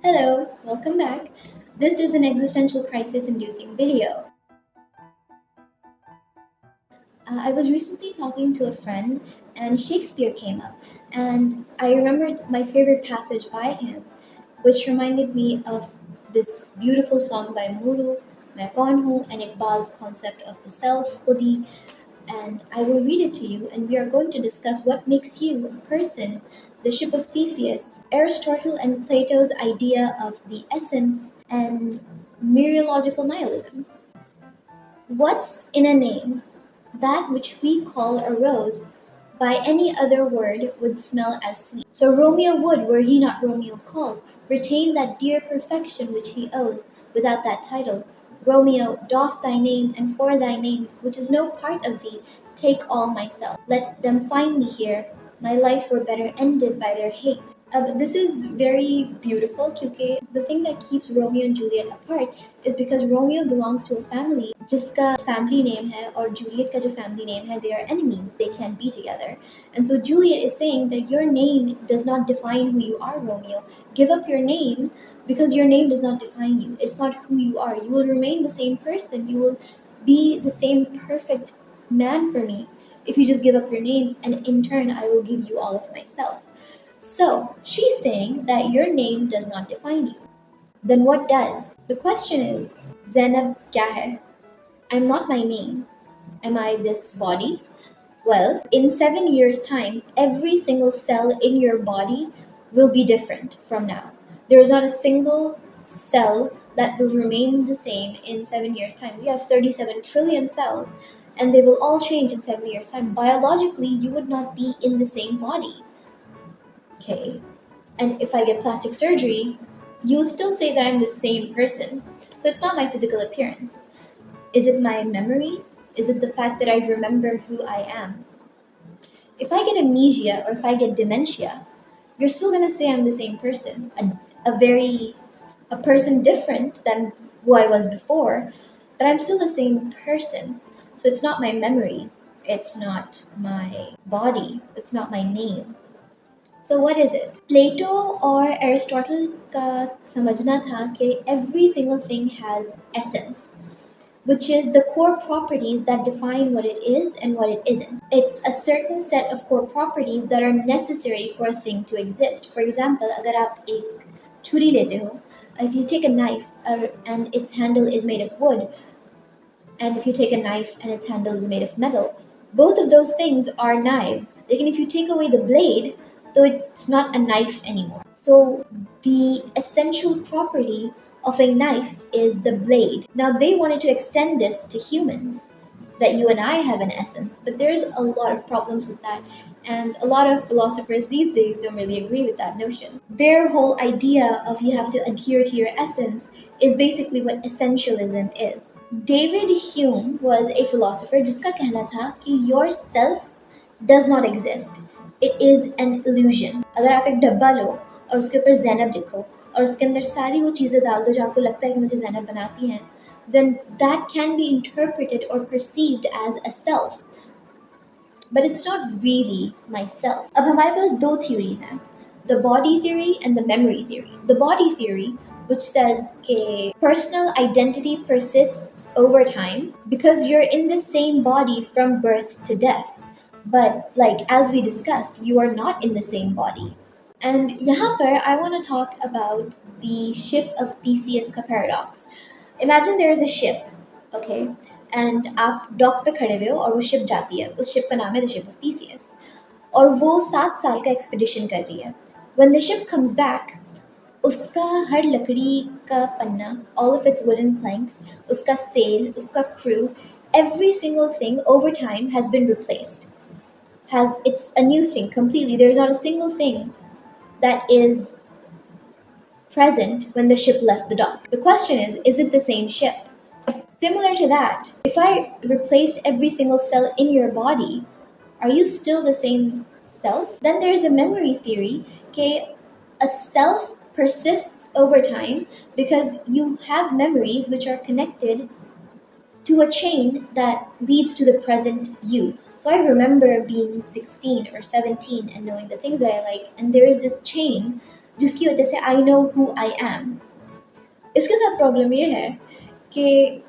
Hello, welcome back. This is an existential crisis inducing video. I was recently talking to a friend and Shakespeare came up, and I remembered my favorite passage by him, which reminded me of this beautiful song by Muru, Main Kaun Hoon, and Iqbal's concept of the self, Khudi, and I will read it to you, and we are going to discuss what makes you a person, the ship of Theseus, Aristotle and Plato's idea of the essence, and Mereological nihilism. What's in a name? That which we call a rose by any other word would smell as sweet. So Romeo would, were he not Romeo called, retain that dear perfection which he owes without that title. Romeo, doff thy name, and for thy name, which is no part of thee, take all myself. Let them find me here. My life were better ended by their hate. This is very beautiful क्योंकि the thing that keeps Romeo and Juliet apart is because Romeo belongs to a family जिसका family name है और Juliet का जो family name है, they are enemies, they can't be together. And so Juliet is saying that your name does not define who you are, Romeo. Give up your name because your name does not define you. It's not who you are. You will remain the same person. You will be the same perfect man for me if you just give up your name, and in turn I will give you all of myself. So she's saying that your name does not define you. Then what does? The question is, Zainab kya hai? I'm not my name. Am I this body? Well, in 7 years' time, every single cell in your body will be different from now. There is not a single cell that will remain the same in 7 years' time. We have 37 trillion cells, and they will all change in 7 years' time. Biologically, you would not be in the same body. Okay. And if I get plastic surgery, you will still say that I'm the same person. So it's not my physical appearance. Is it my memories? Is it the fact that I remember who I am? If I get amnesia or if I get dementia, you're still gonna say I'm the same person, a person different than who I was before, but I'm still the same person. So it's not my memories, it's not my body, it's not my name. So what is it? Plato और Aristotle का समझना था कि every single thing has essence, which is the core properties that define what it is and what it isn't. It's a certain set of core properties that are necessary for a thing to exist. For example, अगर आप एक छुरी लेते हो, if you take a knife and its handle is made of wood, and if you take a knife and its handle is made of metal, both of those things are knives. Like, if you take away the blade, though it's not a knife anymore. So the essential property of a knife is the blade. Now they wanted to extend this to humans, that you and I have an essence, but there's a lot of problems with that, and a lot of philosophers these days don't really agree with that notion. Their whole idea of you have to adhere to your essence is basically what essentialism is. David Hume was a philosopher जिसका कहना था कि your self does not exist. It is an illusion. अगर आप एक डब्बा लो और उसके ऊपर ज़ैनब लिखो और उसके अंदर सारी वो चीज़ें डाल दो जो आपको लगता है कि मुझे ज़ैनब बनाती हैं, then that can be interpreted or perceived as a self. But it's not really myself. अब हमारे पास दो theories हैं, the body theory and the memory theory. The body theory, which says that personal identity persists over time because you're in the same body from birth to death. But like as we discussed, you are not in the same body. And यहाँ पर I want to talk about the ship of Theseus का paradox. Imagine there is a ship, okay, and आप dock पे खड़े हुए हो और वो ship जाती है. उस ship का नाम है the ship of Theseus. और वो 7 साल का expedition कर रही है. When the ship comes back, उसका हर लकड़ी का पन्ना, all of its wooden planks, उसका sail, उसका crew, every single thing over time has been replaced. It's a new thing completely. There's not a single thing that is present when the ship left the dock. The question is it the same ship? Similar to that, if I replaced every single cell in your body, are you still the same self? Then there's the memory theory, okay? A self persists over time because you have memories which are connected to a chain that leads to the present you. So I remember being 16 or 17 and knowing the things that I like, and there is this chain जिसकी वजह से I know who I am. इसके साथ problem ये है कि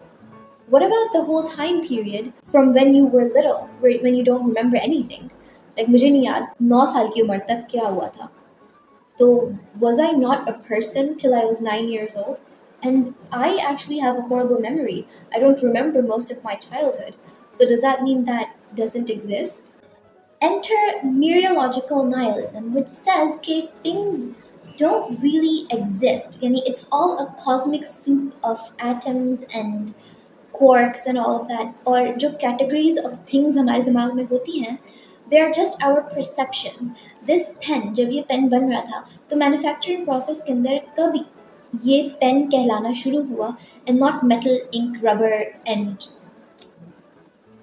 what about the whole time period from when you were little, when you don't remember anything? Like मुझे नहीं याद 9 साल की उम्र तक क्या हुआ था। So was I not a person till I was 9 years old? And I actually have a horrible memory. I don't remember most of my childhood. So does that mean that doesn't exist? Enter Mereological nihilism, which says that things don't really exist. Yani it's all a cosmic soup of atoms and quarks and all of that. और जो categories of things हमारे दिमाग में होती हैं, they are just our perceptions. This pen, जब ये pen बन रहा था, तो मैन्युफैक्चरिंग प्रोसेस के अंदर कब ये पेन कहलाना शुरू हुआ and not metal, ink, rubber and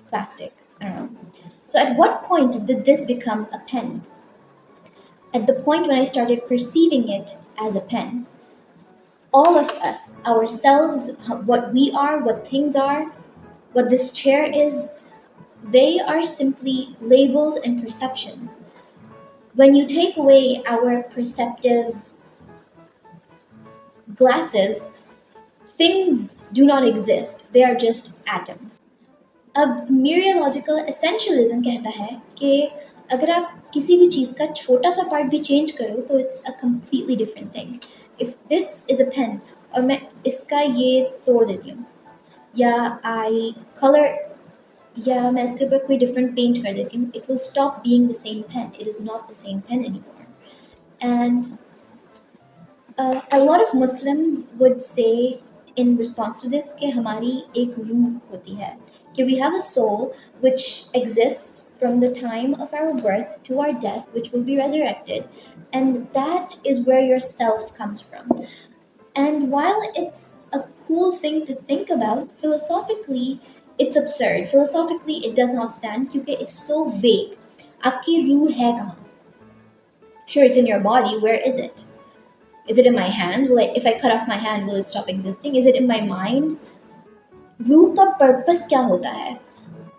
plastic. I don't know. So at what point did this become a pen? At the point when I started perceiving it as a pen. All of us, ourselves, what we are, what things are, what this chair is, they are simply labels and perceptions. When you take away our perceptive glasses, things do not exist. They are just atoms. अब Mereological essentialism कहता है कि अगर आप किसी भी चीज़ का छोटा सा पार्ट भी चेंज करो तो it's a completely different thing. If this is a pen और मैं इसका ये तोड़ देती हूँ या I color या मैं इसके ऊपर कोई different paint कर देती हूँ, it will stop being the same pen. It is not the same pen anymore. And a lot of Muslims would say in response to this कि हमारी एक रूह होती है कि we have a soul which exists from the time of our birth to our death, which will be resurrected, and that is where your self comes from. And while it's a cool thing to think about, philosophically it's absurd. Philosophically it does not stand क्योंकि it's so vague. आपकी रूह है कहाँ? Sure, it's in your body. Where is it? Is it in my hands? If I cut off my hand, will it stop existing? Is it in my mind? रूह का purpose क्या होता है?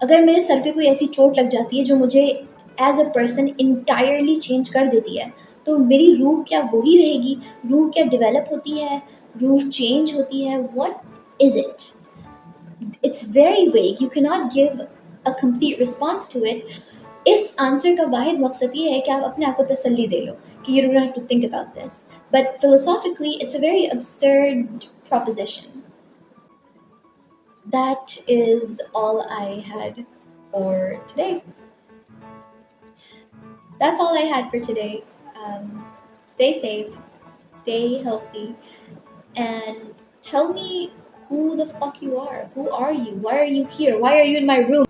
अगर मेरे सर पे कोई ऐसी चोट लग जाती है जो मुझे as a person entirely change कर देती है, तो मेरी रूह क्या वही रहेगी? रूह क्या डेवलप होती है? रूह चेंज होती है? What is it? It's very vague. You cannot give a complete response to it. इस आंसर का वाहिद मकसद ये है कि आप अपने आप को तसल्ली दे लो कि you don't have to think about this. But philosophically, it's a very absurd proposition. That is all I had for today. That's all I had for today. Stay safe, stay healthy, and tell me who the fuck you are. Who are you? Why are you here? Why are you in my room?